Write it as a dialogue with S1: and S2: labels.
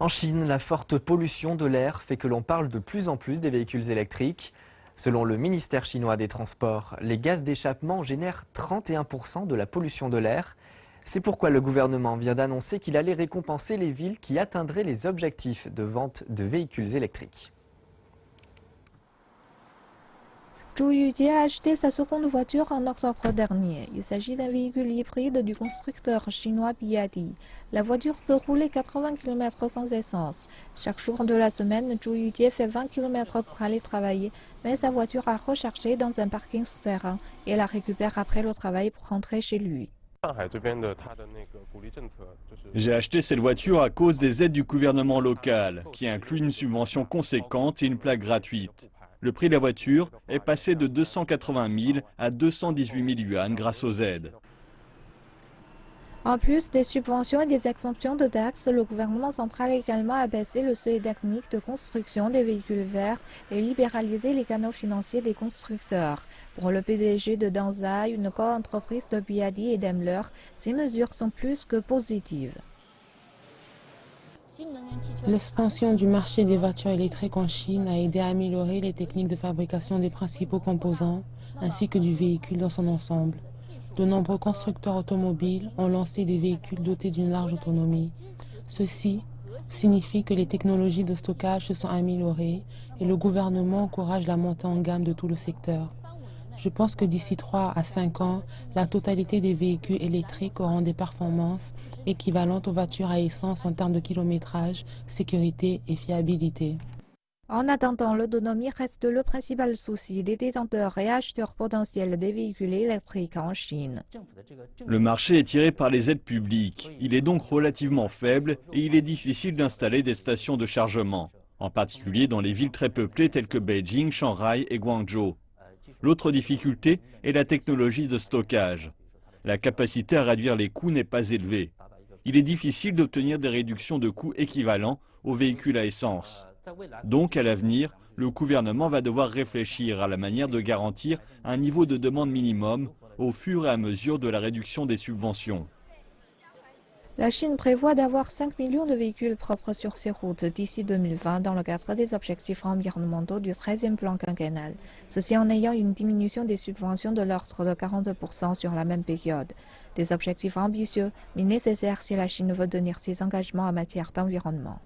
S1: En Chine, la forte pollution de l'air fait que l'on parle de plus en plus des véhicules électriques. Selon le ministère chinois des Transports, les gaz d'échappement génèrent 31% de la pollution de l'air. C'est pourquoi le gouvernement vient d'annoncer qu'il allait récompenser les villes qui atteindraient les objectifs de vente de véhicules électriques.
S2: Zhu Yujie a acheté sa seconde voiture en octobre dernier. Il s'agit d'un véhicule hybride du constructeur chinois BYD. La voiture peut rouler 80 km sans essence. Chaque jour de la semaine, Zhu Yujie fait 20 km pour aller travailler, mais sa voiture a rechargé dans un parking souterrain et la récupère après le travail pour rentrer chez lui.
S3: J'ai acheté cette voiture à cause des aides du gouvernement local, qui inclut une subvention conséquente et une plaque gratuite. Le prix de la voiture est passé de 280 000 à 218 000 yuan grâce aux aides.
S2: En plus des subventions et des exemptions de taxes, le gouvernement central a également abaissé le seuil technique de construction des véhicules verts et libéralisé les canaux financiers des constructeurs. Pour le PDG de Danza, une co-entreprise de BYD et Daimler, ces mesures sont plus que positives.
S4: L'expansion du marché des voitures électriques en Chine a aidé à améliorer les techniques de fabrication des principaux composants ainsi que du véhicule dans son ensemble. De nombreux constructeurs automobiles ont lancé des véhicules dotés d'une large autonomie. Ceci signifie que les technologies de stockage se sont améliorées et le gouvernement encourage la montée en gamme de tout le secteur. Je pense que d'ici 3 à 5 ans, la totalité des véhicules électriques auront des performances équivalentes aux voitures à essence en termes de kilométrage, sécurité et fiabilité.
S2: En attendant, l'autonomie reste le principal souci des détenteurs et acheteurs potentiels des véhicules électriques en Chine.
S3: Le marché est tiré par les aides publiques. Il est donc relativement faible et il est difficile d'installer des stations de chargement, en particulier dans les villes très peuplées telles que Beijing, Shanghai et Guangzhou. L'autre difficulté est la technologie de stockage. La capacité à réduire les coûts n'est pas élevée. Il est difficile d'obtenir des réductions de coûts équivalents aux véhicules à essence. Donc, à l'avenir, le gouvernement va devoir réfléchir à la manière de garantir un niveau de demande minimum au fur et à mesure de la réduction des subventions.
S2: La Chine prévoit d'avoir 5 millions de véhicules propres sur ses routes d'ici 2020 dans le cadre des objectifs environnementaux du 13e plan quinquennal. Ceci en ayant une diminution des subventions de l'ordre de 40% sur la même période. Des objectifs ambitieux, mais nécessaires si la Chine veut tenir ses engagements en matière d'environnement.